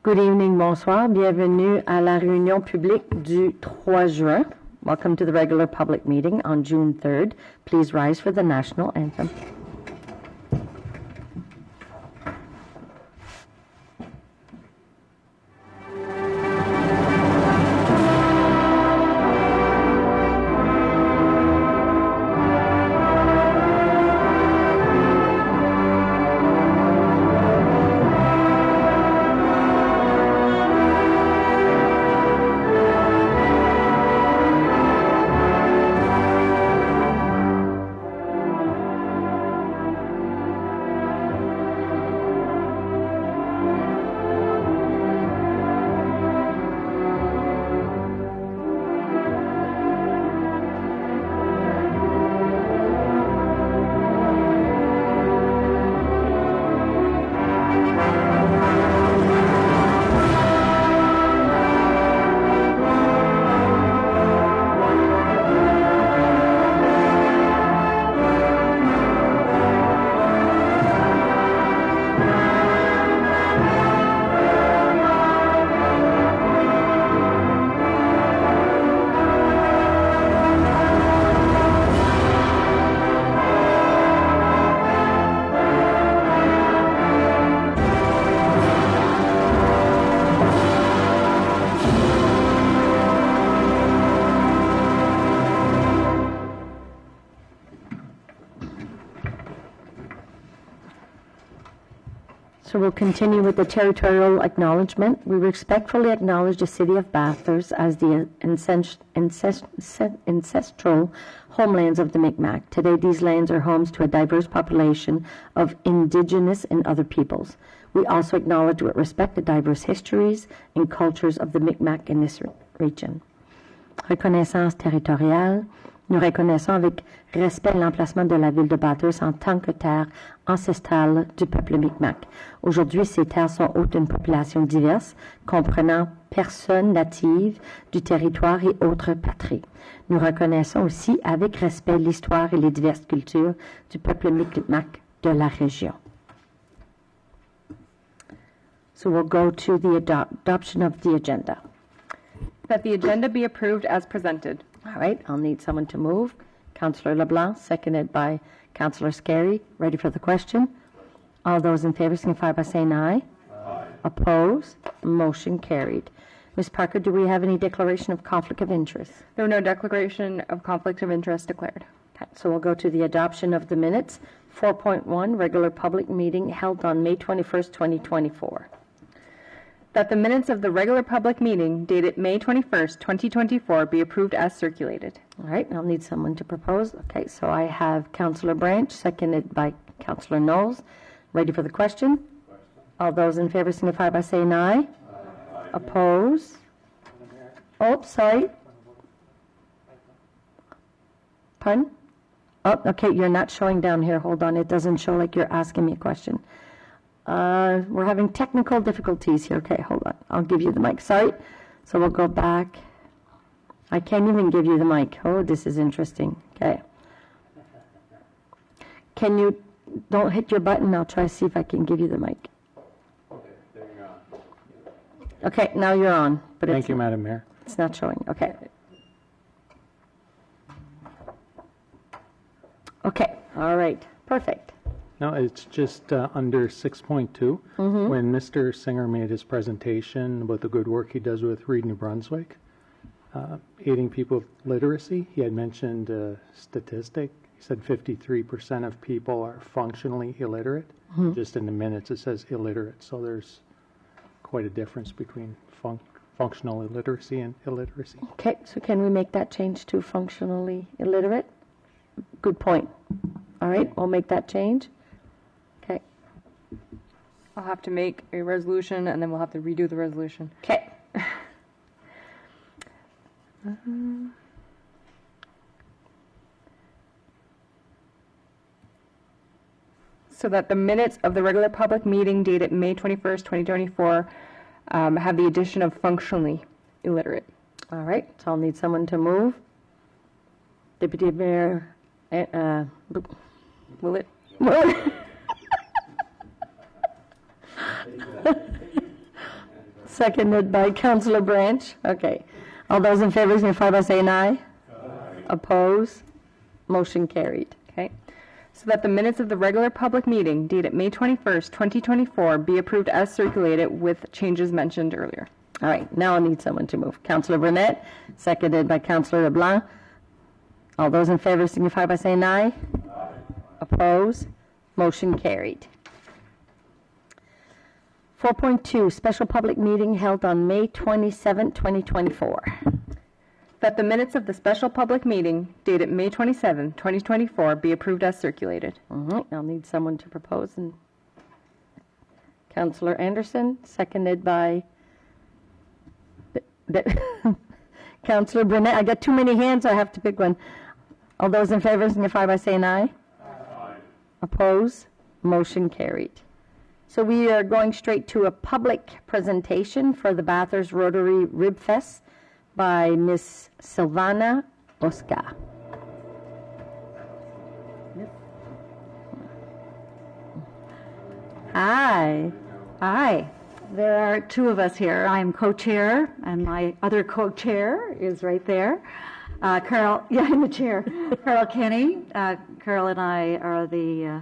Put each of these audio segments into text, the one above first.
Good evening, bonsoir. Bienvenue à la réunion publique du 3 juin. Welcome to the regular public meeting on June 3rd. Please rise for the national anthem. So we'll continue with the territorial acknowledgement. We respectfully acknowledge the city of Bathurst as the ancestral homelands of the Mi'kmaq. Today, these lands are homes to a diverse population of indigenous and other peoples. We also acknowledge with respect the diverse histories and cultures of the Mi'kmaq in this region. Reconnaissance territoriale. Nous reconnaissons avec respect l'emplacement de la ville de Bathurst en tant que terre ancestrale du peuple Mi'kmaq. Aujourd'hui, ces terres sont hôtes d'une population diverse, comprenant personnes natives du territoire et autres patries. Nous reconnaissons aussi avec respect l'histoire et les diverses cultures du peuple Mi'kmaq de la région. So we'll go to the adoption of the agenda. That the agenda be approved as presented. All right, I'll need someone to move. Councillor LeBlanc, seconded by Councillor Scarry. Ready for the question? All those in favor signify by saying aye. Aye. Opposed? Motion carried. Ms. Parker, do we have any declaration of conflict of interest? There were no declaration of conflict of interest declared. Okay, so we'll go to the adoption of the minutes. 4.1, regular public meeting held on May 21st, 2024. That the minutes of the regular public meeting dated May 21st, 2024 be approved as circulated. All right, I'll need someone to propose. Okay, so I have Councillor Branch, seconded by Councillor Knowles. Ready for the question? All those in favor signify by saying aye. Aye. Oppose? Oh, sorry. Pardon? Oh, okay, you're not showing down here. Hold on, it doesn't show like you're asking me a question. We're having technical difficulties here. Okay, hold on. I'll give you the mic. Sorry. So we'll go back. I can't even give you the mic. Oh, this is interesting. Okay. Can you, don't hit your button. I'll try to see if I can give you the mic. Okay, there you're on. Okay, now you're on. But Thank you, Madam Mayor. It's not showing. Okay. Okay. All right. Perfect. No, it's just under 6.2. When Mr. Singer made his presentation about the good work he does with Read New Brunswick, aiding people with literacy, he had mentioned a statistic. He said 53% of people are functionally illiterate. Just in the minutes it says illiterate, so there's quite a difference between functional illiteracy and illiteracy. Okay, so can we make that change to functionally illiterate? Good point. All right, we'll make that change. Okay. I'll have to make a resolution and then we'll have to redo the resolution. Okay. So that the minutes of the regular public meeting dated May 21st, 2024 have the addition of functionally illiterate. All right, so I'll need someone to move. Deputy Mayor, Will it? seconded by Councillor Branch. Okay. All those in favor signify by saying aye. Oppose? Motion carried. Okay. So that the minutes of the regular public meeting dated May 21st, 2024 be approved as circulated with changes mentioned earlier. All right, now I need someone to move. Councillor Burnett, seconded by Councillor LeBlanc. All those in favor signify by saying aye. Oppose? Motion carried. 4.2, special public meeting held on May 27, 2024. That the minutes of the special public meeting dated May 27, 2024 be approved as circulated. All right, I'll need someone to propose. And Councillor Anderson, seconded by Councillor Burnett. I got too many hands, so I have to pick one. All those in favor signify by saying aye. Oppose? Motion carried. So we are going straight to a public presentation for the Bathurst Rotary Rib Fest by Miss Silvana Oscar. Hi. Hi. There are two of us here. I'm co-chair, and my other co-chair is right there. Carol, yeah, in the chair. Carol Kenny. Carol and I are the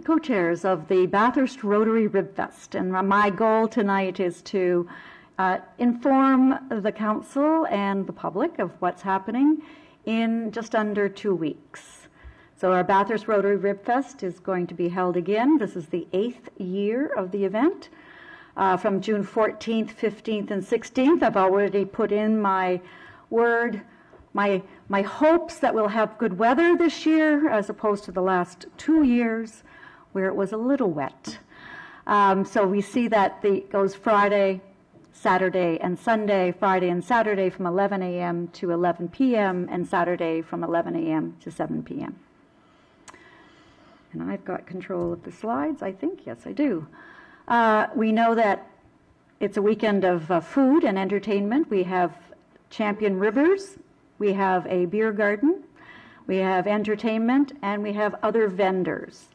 co-chairs of the Bathurst Rotary Rib Fest. And my goal tonight is to inform the council and the public of what's happening in just under 2 weeks. So our Bathurst Rotary Rib Fest is going to be held again. This is the 8th year of the event. From June 14th, 15th, and 16th, I've already put in my word, my hopes that we'll have good weather this year as opposed to the last 2 years where it was a little wet. So we see that it goes Friday, Saturday, and Sunday, Friday and Saturday from 11 a.m. to 11 p.m., and Saturday from 11 a.m. to 7 p.m. And I've got control of the slides, I think. Yes, I do. We know that it's a weekend of food and entertainment. We have champion ribbers, we have a beer garden, we have entertainment, and we have other vendors.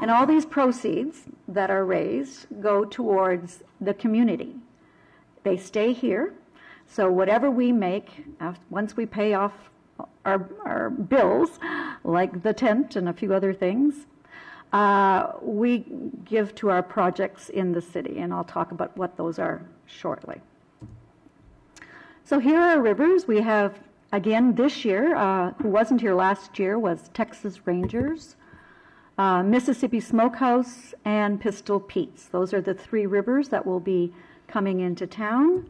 And all these proceeds that are raised go towards the community. They stay here, so whatever we make, once we pay off our bills, like the tent and a few other things, we give to our projects in the city, and I'll talk about what those are shortly. So here are our rivers. We have, again, this year, who wasn't here last year was Texas Rangers, Mississippi Smokehouse, and Pistol Pete's. Those are the three rivers that will be coming into town.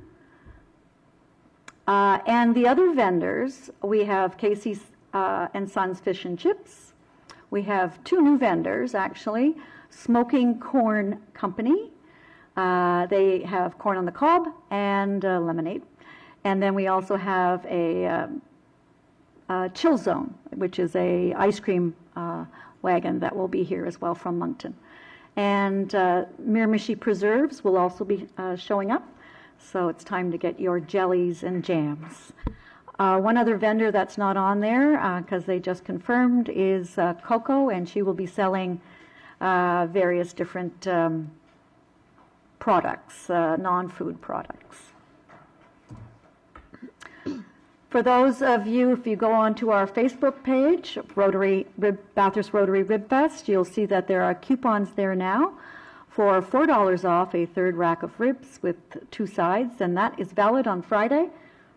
And the other vendors, we have Casey's and Sons Fish and Chips. We have two new vendors, actually. Smoking Corn Company. They have corn on the cob and lemonade. And then we also have a Chill Zone, which is a ice cream wagon that will be here as well from Moncton. And Miramichi Preserves will also be showing up. So it's time to get your jellies and jams. One other vendor that's not on there, because they just confirmed, is Coco, and she will be selling various different products, non-food products. For those of you, if you go onto our Facebook page, Bathurst Rotary Rib Fest, you'll see that there are coupons there now for $4 off a third rack of ribs with 2 sides, and that is valid on Friday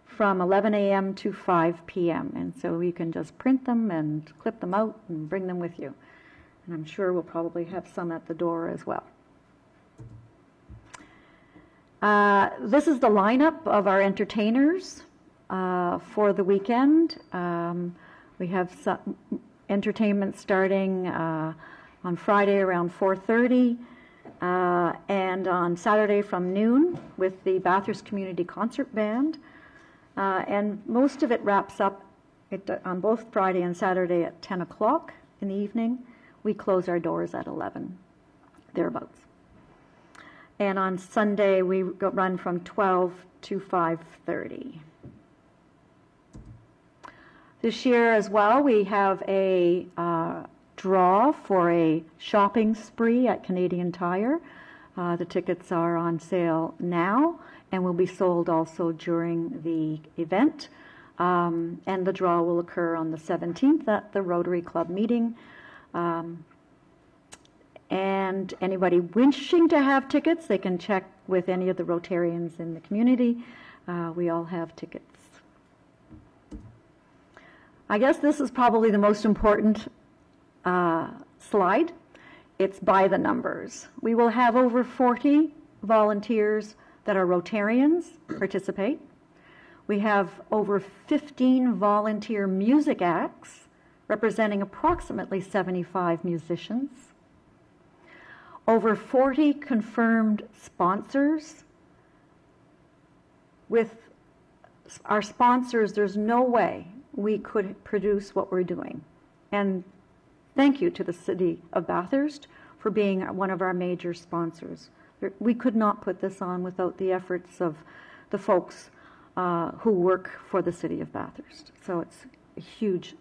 from 11 a.m. to 5 p.m. And so you can just print them and clip them out and bring them with you. And I'm sure we'll probably have some at the door as well. This is the lineup of our entertainers for the weekend. We have some entertainment starting on Friday around 4:30 and on Saturday from noon with the Bathurst Community Concert Band. And most of it wraps up on both Friday and Saturday at 10 o'clock in the evening. We close our doors at 11, thereabouts. And on Sunday, we run from 12 to 5:30. This year as well, we have a draw for a shopping spree at Canadian Tire. The tickets are on sale now and will be sold also during the event. And the draw will occur on the 17th at the Rotary Club meeting. And anybody wishing to have tickets, they can check with any of the Rotarians in the community. We all have tickets. I guess this is probably the most important slide. It's by the numbers. We will have over 40 volunteers that are Rotarians participate. We have over 15 volunteer music acts representing approximately 75 musicians. Over 40 confirmed sponsors. With our sponsors, there's no way we could produce what we're doing. And thank you to the City of Bathurst for being one of our major sponsors. We could not put this on without the efforts of the folks who work for the City of Bathurst. So it's a huge,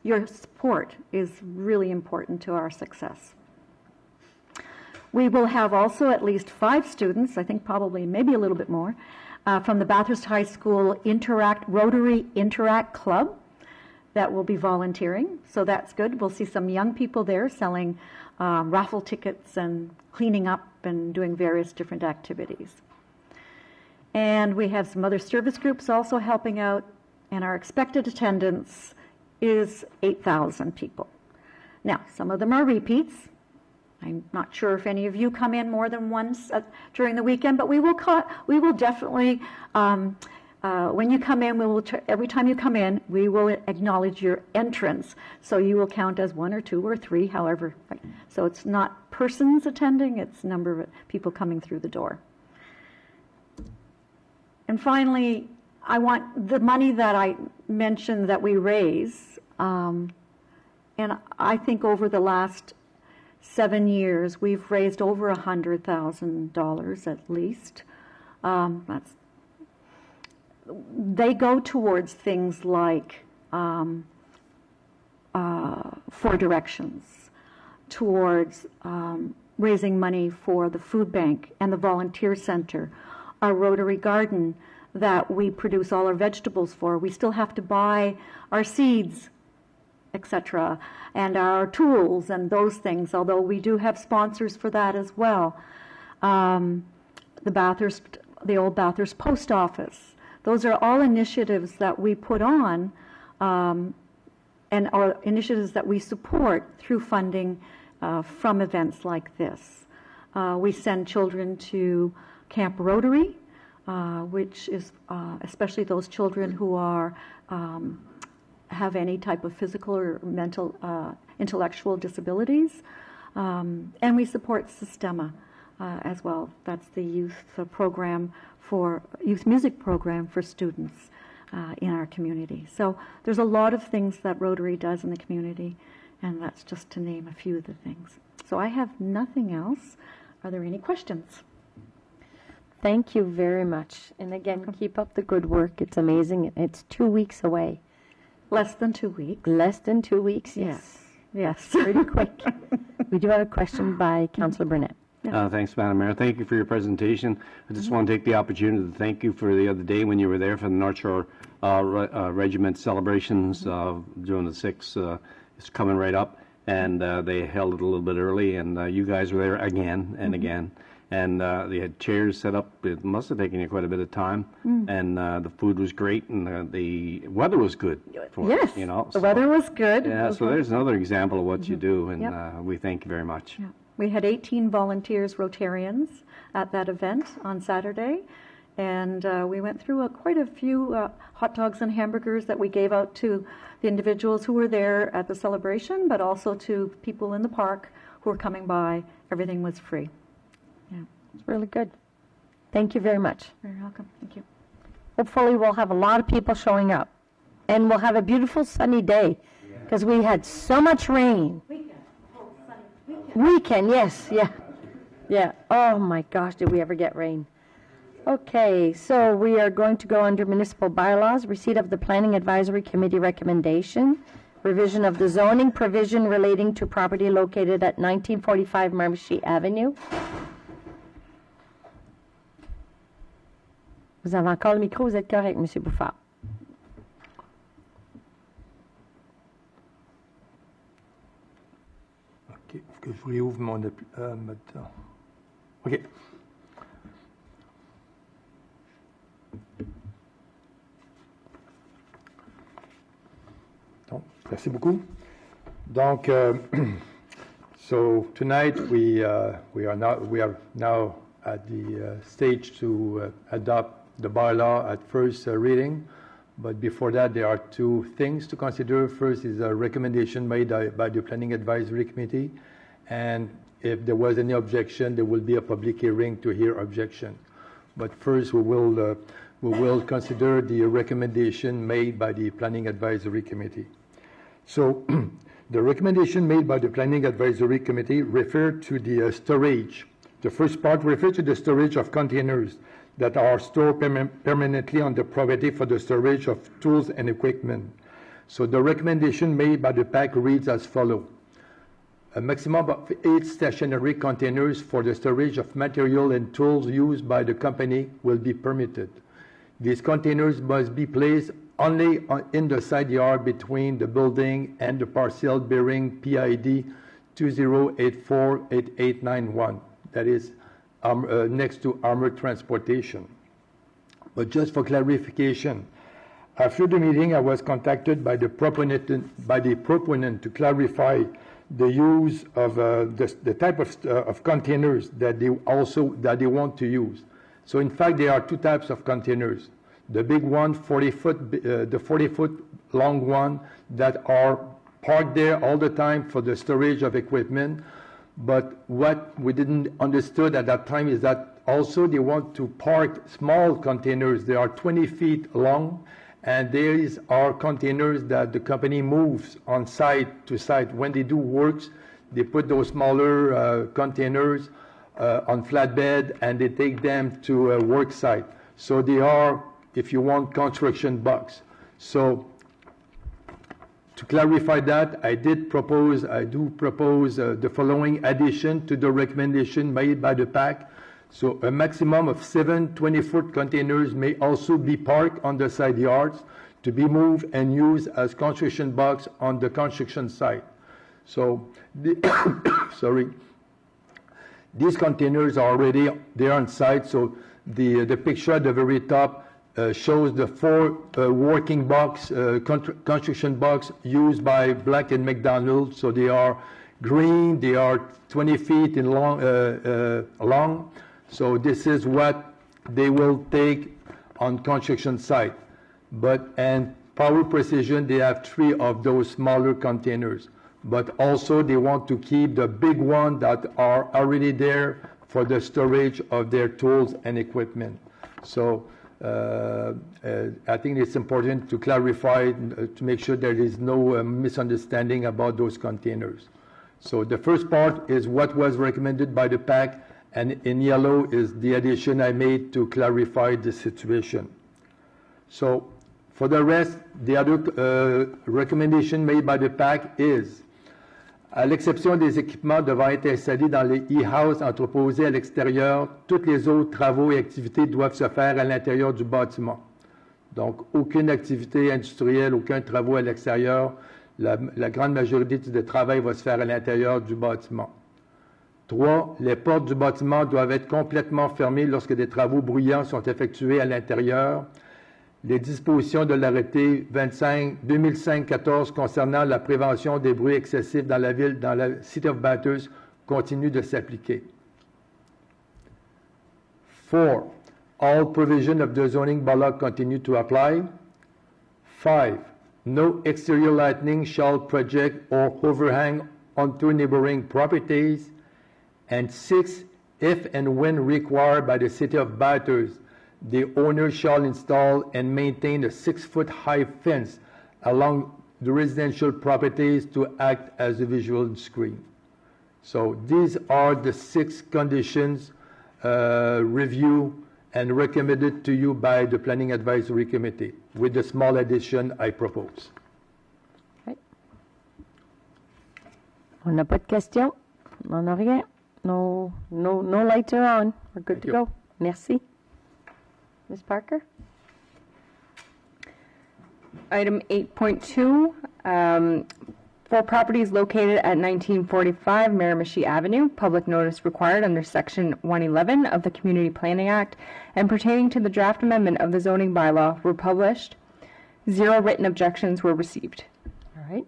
your support is really important to our success. We will have also at least 5 students, I think probably maybe a little bit more, from the Bathurst High School Rotary Interact Club that will be volunteering. So that's good. We'll see some young people there selling raffle tickets and cleaning up and doing various different activities. And we have some other service groups also helping out, and our expected attendance is 8,000 people. Now, some of them are repeats. I'm not sure if any of you come in more than once during the weekend, but we will definitely, when you come in, every time you come in, we will acknowledge your entrance. So you will count as 1 or 2 or 3, however. So it's not persons attending, it's number of people coming through the door. And finally, I want the money that I mentioned that we raise, and I think over the last 7 years, we've raised over $100,000 at least. They go towards things like 4 directions, towards raising money for the food bank and the volunteer center, our Rotary Garden that we produce all our vegetables for. We still have to buy our seeds, etc., and our tools and those things, although we do have sponsors for that as well. The old Bathurst Post Office. Those are all initiatives that we put on and are initiatives that we support through funding from events like this. We send children to Camp Rotary, which is especially those children who are have any type of physical or mental, intellectual disabilities. And we support Sistema as well. That's the youth music program for students in our community. So there's a lot of things that Rotary does in the community, and that's just to name a few of the things. So I have nothing else. Are there any questions? Thank you very much. And again, keep up the good work. It's amazing. It's 2 weeks away. Less than 2 weeks. Less than 2 weeks, yes. Yes. Pretty quick. We do have a question by Councillor Burnett. Thanks, Madam Mayor. Thank you for your presentation. I just want to take the opportunity to thank you for the other day when you were there for the North Shore Regiment celebrations during the 6th. It's coming right up, and they held it a little bit early, and you guys were there again and again. And they had chairs set up. It must have taken you quite a bit of time. And the food was great, and the weather was good for Yes, us, you know. the weather was good. Yeah, so there's another example of what you do, and we thank you very much. Yeah. We had 18 volunteers, Rotarians, at that event on Saturday. And we went through quite a few hot dogs and hamburgers that we gave out to the individuals who were there at the celebration, but also to people in the park who were coming by. Everything was free. It's really good. Thank you very much. You're welcome. Thank you. Hopefully we'll have a lot of people showing up. And we'll have a beautiful sunny day because we had so much rain. Weekend, yes, yeah. Yeah. Oh my gosh, did we ever get rain? Okay, so we are going to go under municipal bylaws, receipt of the Planning Advisory Committee recommendation revision of the zoning provision relating to property located at 1945 Miramichi Avenue. Vous avez encore le micro, vous êtes correct, M. Bouffard. OK. Faut que je réouvre mon... OK. Donc, merci beaucoup. Donc, so tonight we are now at the stage to adopt the bylaw at first reading. But before that, there are two things to consider. First is a recommendation made by the Planning Advisory Committee. And if there was any objection, there will be a public hearing to hear objection. But first, we will consider the recommendation made by the Planning Advisory Committee. So the recommendation made by the Planning Advisory Committee referred to the storage. The first part referred to the storage of containers that are stored permanently on the property for the storage of tools and equipment. So the recommendation made by the PAC reads as follows. A maximum of 8 stationary containers for the storage of material and tools used by the company will be permitted. These containers must be placed only in the side yard between the building and the parcel bearing PID 20848891. That is next to armored transportation. But just for clarification, after the meeting, I was contacted by the proponent to clarify the use of the type of containers that they want to use. So in fact, there are two types of containers. The big one, 40-foot long one that are parked there all the time for the storage of equipment. But what we didn't understood at that time is that also they want to park small containers. They are 20 feet long, and these are containers that the company moves on site to site. When they do works, they put those smaller containers on flatbed, and they take them to a work site. So they are, if you want, construction box. So to clarify that, I do propose the following addition to the recommendation made by the PAC. So a maximum of 7 20-foot containers may also be parked on the side yards to be moved and used as construction box on the construction site. So, these containers are already there on site. So the picture at the very top shows the 4 working box, construction box used by Black & McDonald. So they are green, they are 20 feet in long. So this is what they will take on construction site. And Power Precision, they have 3 of those smaller containers. But also they want to keep the big one that are already there for the storage of their tools and equipment. So I think it's important to clarify, to make sure there is no misunderstanding about those containers. So the first part is what was recommended by the PAC, and in yellow is the addition I made to clarify the situation. So for the rest, the other recommendation made by the PAC is, à l'exception des équipements devant être installés dans les e-house entreposés à l'extérieur, tous les autres travaux et activités doivent se faire à l'intérieur du bâtiment. Donc, aucune activité industrielle, aucun travaux à l'extérieur. La grande majorité du travail va se faire à l'intérieur du bâtiment. 3. Les portes du bâtiment doivent être complètement fermées lorsque des travaux bruyants sont effectués à l'intérieur. Les dispositions de l'arrêté 2005-14 concernant la prévention des bruits excessifs dans la ville, dans la City of Bathurst, continuent de s'appliquer. 4. All provisions of the zoning bylaw continue to apply. 5. No exterior lighting shall project or overhang onto neighboring properties. And 6. If and when required by the City of Bathurst, the owner shall install and maintain a 6-foot high fence along the residential properties to act as a visual screen. So these are the 6 conditions reviewed and recommended to you by the Planning Advisory Committee, with the small addition I propose. Right. On n'a pas de questions? On n'a rien? No lights are on. We're good to go. Merci. Ms. Parker? Item 8.2, for properties located at 1945 Miramichi Avenue, public notice required under Section 111 of the Community Planning Act and pertaining to the draft amendment of the zoning bylaw were published. 0 written objections were received. All right.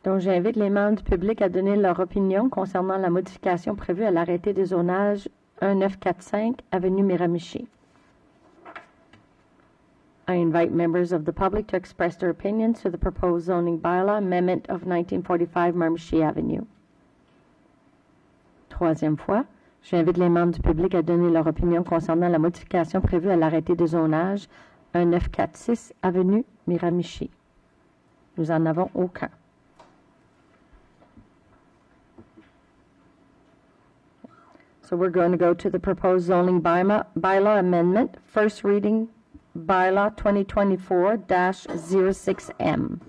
Donc, j'invite les membres du public à donner leur opinion concernant la modification prévue à l'arrêté de zonage 1945 Avenue Miramichi. I invite members of the public to express their opinions to the proposed zoning bylaw amendment of 1945 Miramichi Avenue. Troisième fois, j'invite les membres du public à donner leur opinion concernant la modification prévue à l'arrêté de zonage 1946 Avenue Miramichi. Nous en avons aucun. So we're going to go to the proposed zoning bylaw amendment, first reading bylaw 2024-06M.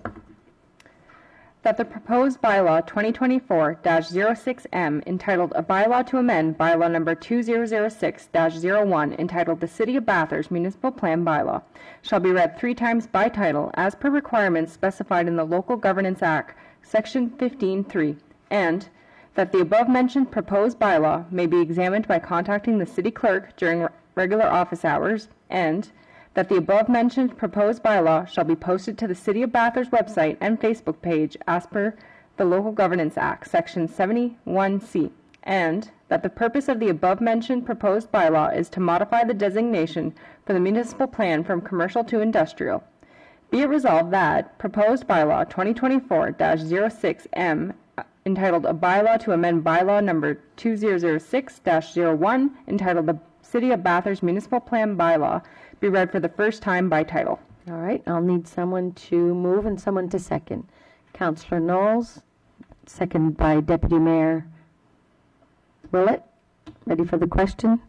That the proposed bylaw 2024-06M entitled A Bylaw to Amend Bylaw Number 2006-01 entitled The City of Bathurst Municipal Plan Bylaw shall be read 3 times by title as per requirements specified in the Local Governance Act, Section 15.3, and that the above-mentioned proposed bylaw may be examined by contacting the city clerk during regular office hours, and that the above-mentioned proposed bylaw shall be posted to the City of Bathurst website and Facebook page as per the Local Governance Act, Section 71C, and that the purpose of the above-mentioned proposed bylaw is to modify the designation for the municipal plan from commercial to industrial. Be it resolved that proposed bylaw 2024-06M entitled A Bylaw to Amend Bylaw Number 2006-01 entitled The City of Bathurst Municipal Plan Bylaw be read for the first time by title. All right, I'll need someone to move and someone to second. Councillor Knowles, second by Deputy Mayor Willett. Ready for the question?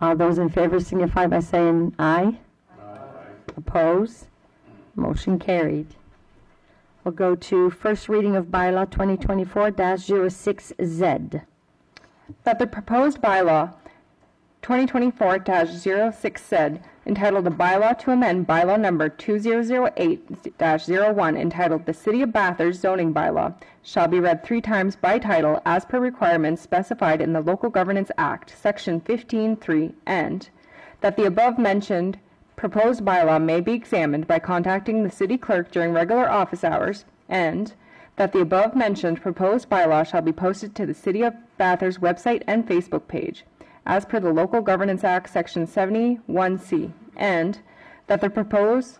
All those in favor signify by saying aye. Aye. Oppose? Motion carried. We'll go to first reading of bylaw 2024-06Z. That the proposed bylaw 2024-06Z entitled A Bylaw to Amend Bylaw Number 2008-01 entitled The City of Bathurst Zoning Bylaw shall be read 3 times by title as per requirements specified in the Local Governance Act, Section 15.3, and that the above-mentioned proposed bylaw may be examined by contacting the city clerk during regular office hours, and that the above-mentioned proposed bylaw shall be posted to the City of Bathurst website and Facebook page, as per the Local Governance Act, Section 71C, and that the purpose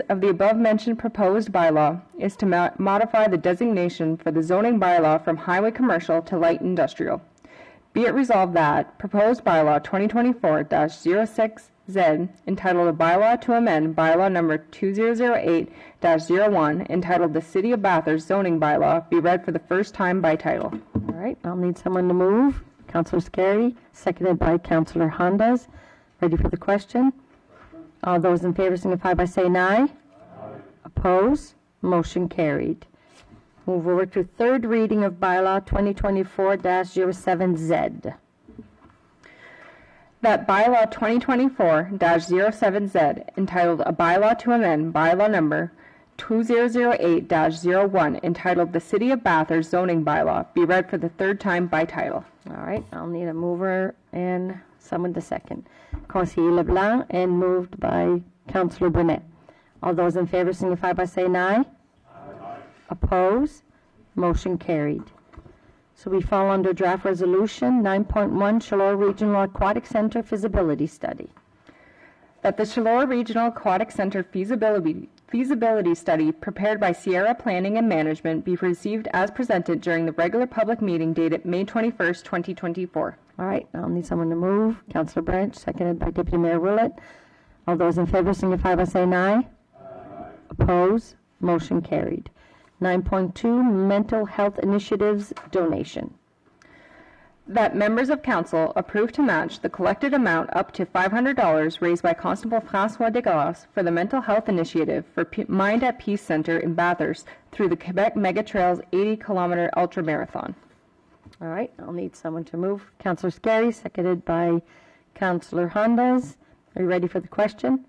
of the above-mentioned proposed bylaw is to modify the designation for the zoning bylaw from highway commercial to light industrial. Be it resolved that proposed bylaw 2024-06Z entitled A Bylaw to Amend Bylaw Number 2008-01 entitled The City of Bathurst Zoning Bylaw be read for the first time by title. All right, I'll need someone to move. Councillor Scarry, seconded by Councillor Hondas. Ready for the question? All those in favor signify by saying aye. Aye. Oppose? Motion carried. Move over to third reading of bylaw 2024-07Z. That bylaw 2024-07Z entitled A Bylaw to Amend Bylaw Number 2008-01 entitled The City of Bathurst Zoning Bylaw be read for the 3rd time by title. All right, I'll need a mover and someone to second. Conseiller Leblanc, and moved by Councillor Brunet. All those in favor signify by saying aye. Aye. Oppose? Motion carried. So we fall under draft resolution 9.1, Chaleur Regional Aquatic Center feasibility study. That the Chaleur Regional Aquatic Center feasibility study prepared by Sierra Planning and Management be received as presented during the regular public meeting dated May 21st, 2024. All right, I'll need someone to move. Councillor Branch, seconded by Deputy Mayor Willett. All those in favor signify by saying aye. Aye. Oppose? Motion carried. 9.2, Mental Health Initiatives donation. that members of council approve to match the collected amount up to $500 raised by Constable François Desgraces for the Mental Health Initiative for Mind at Peace Center in Bathurst through the Quebec Mega Trails 80-kilometer ultra marathon. All right, I'll need someone to move. Councillor Scary, seconded by Councillor Hondas. Are you ready for the question?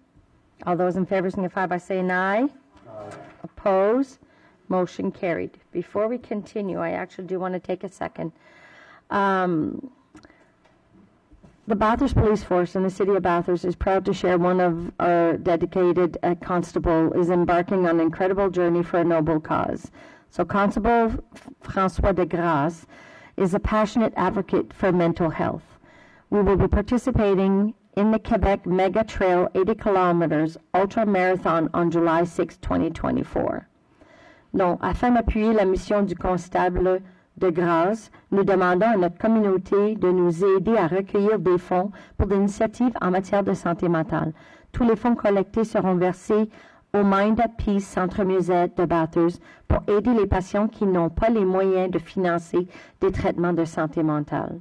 All those in favor signify by saying aye. Aye. Oppose? Motion carried. Before we continue, I actually do want to take a second. The Bathurst Police Force in the City of Bathurst is proud to share one of our dedicated constable is embarking on an incredible journey for a noble cause. So Constable François Desgraces is a passionate advocate for mental health. We will be participating in the Quebec Mega Trail 80 kilometers ultra marathon on July 6, 2024. Donc, afin d'appuyer la mission du constable de grâce, nous demandons à notre communauté de nous aider à recueillir des fonds pour des initiatives en matière de santé mentale. Tous les fonds collectés seront versés au Mind at Peace Centre Musette de Bathurst pour aider les patients qui n'ont pas les moyens de financer des traitements de santé mentale.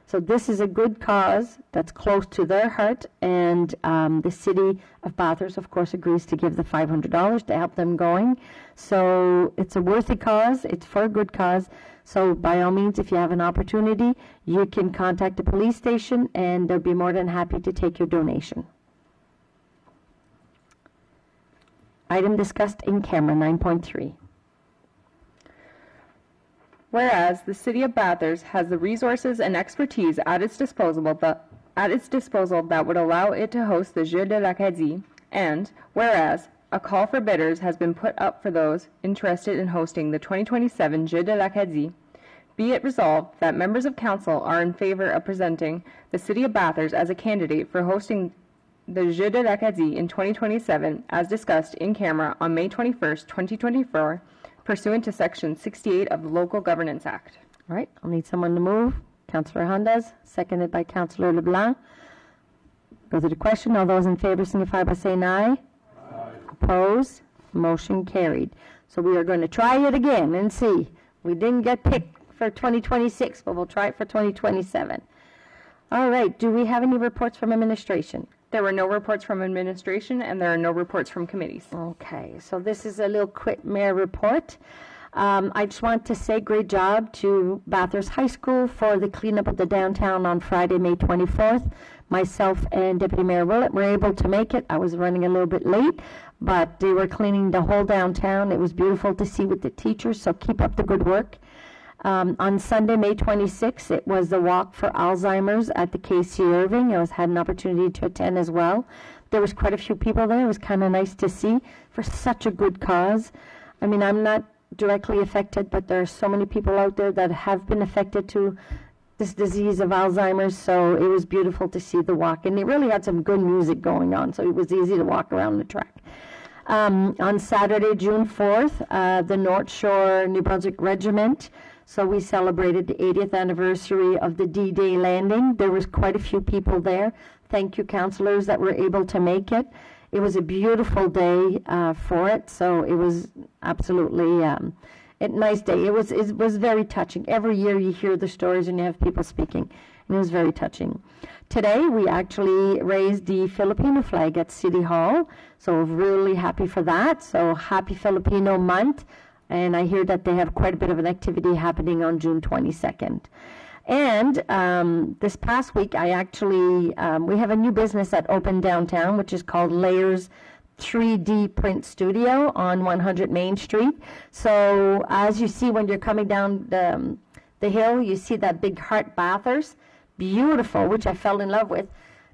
So this is a good cause that's close to their heart, and the City of Bathurst, of course, agrees to give the $500 to help them going. So it's a worthy cause. It's for a good cause. So by all means, if you have an opportunity, you can contact the police station, and they'll be more than happy to take your donation. Item discussed in camera 9.3. Whereas the City of Bathurst has the resources and expertise at its disposal that would allow it to host the Jeux de l'Acadie, and whereas a call for bidders has been put up for those interested in hosting the 2027 Jeux de l'Acadie, be it resolved that members of council are in favor of presenting the City of Bathurst as a candidate for hosting the Jeux de l'Acadie in 2027 as discussed in camera on May 21st, 2024, pursuant to Section 68 of the Local Governance Act. All right, I'll need someone to move. Councillor Hondas, seconded by Councillor LeBlanc. Go to the question. All those in favor signify by saying aye. Aye. Opposed? Motion carried. So we are going to try it again and see. We didn't get picked for 2026, but we'll try it for 2027. All right, do we have any reports from administration? There were no reports from administration, and there are no reports from committees. Okay, so this is a little quick mayor report. I just want to say great job to Bathurst High School for the cleanup of the downtown on Friday, May 24th. Myself and Deputy Mayor Willett were able to make it. I was running a little bit late, but they were cleaning the whole downtown. It was beautiful to see with the teachers, so keep up the good work. On Sunday, May 26th, it was the Walk for Alzheimer's at the KC Irving. I had an opportunity to attend as well. There was quite a few people there. It was kind of nice to see for such a good cause. I mean, I'm not directly affected, but there are so many people out there that have been affected to this disease of Alzheimer's, so it was beautiful to see the walk. And they really had some good music going on, so it was easy to walk around the track. On Saturday, June 4th, the North Shore New Brunswick Regiment. So we celebrated the 80th anniversary of the D-Day landing. There was quite a few people there. Thank you, councillors, that were able to make it. It was a beautiful day for it, so it was absolutely a nice day. It was very touching. Every year you hear the stories and you have people speaking, and it was very touching. Today we actually raised the Filipino flag at City Hall, so we're really happy for that. So happy Filipino month. And I hear that they have quite a bit of an activity happening on June 22nd. And this past week, I actually, we have a new business that opened downtown, which is called Layers 3D Print Studio on 100 Main Street. So as you see when you're coming down the hill, you see that big heart Bathurst, beautiful, which I fell in love with.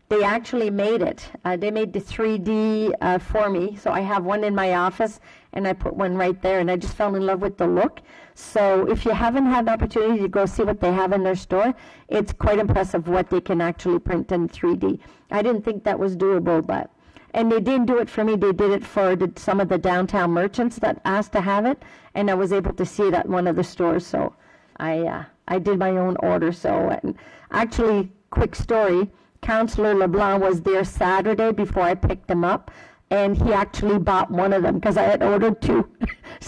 They actually made it. They made the 3D for me. So I have one in my office, and I put one right there, and I just fell in love with the look. So if you haven't had the opportunity to go see what they have in their store, it's quite impressive what they can actually print in 3D. I didn't think that was doable, but, and they didn't do it for me. They did it for some of the downtown merchants that asked to have it, and I was able to see it at one of the stores. So I did my own order. So and actually, quick story. Councillor LeBlanc was there Saturday before I picked them up, and he actually bought one of them because I had ordered two.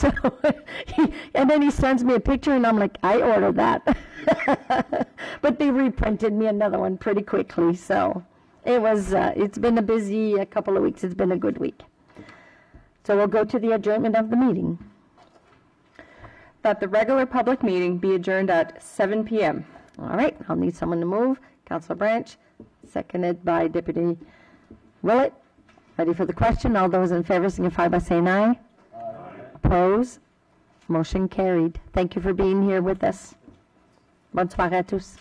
So, and then he sends me a picture, and I'm like, I ordered that. But they reprinted me another one pretty quickly. So it was, it's been a busy couple of weeks. It's been a good week. So we'll go to the adjournment of the meeting. That the regular public meeting be adjourned at 7 p.m. All right, I'll need someone to move. Councilor Branch, seconded by Deputy Willett. Ready for the question? All those in favor signify by saying aye. Aye. Oppose? Motion carried. Thank you for being here with us. Bonne soirée à tous.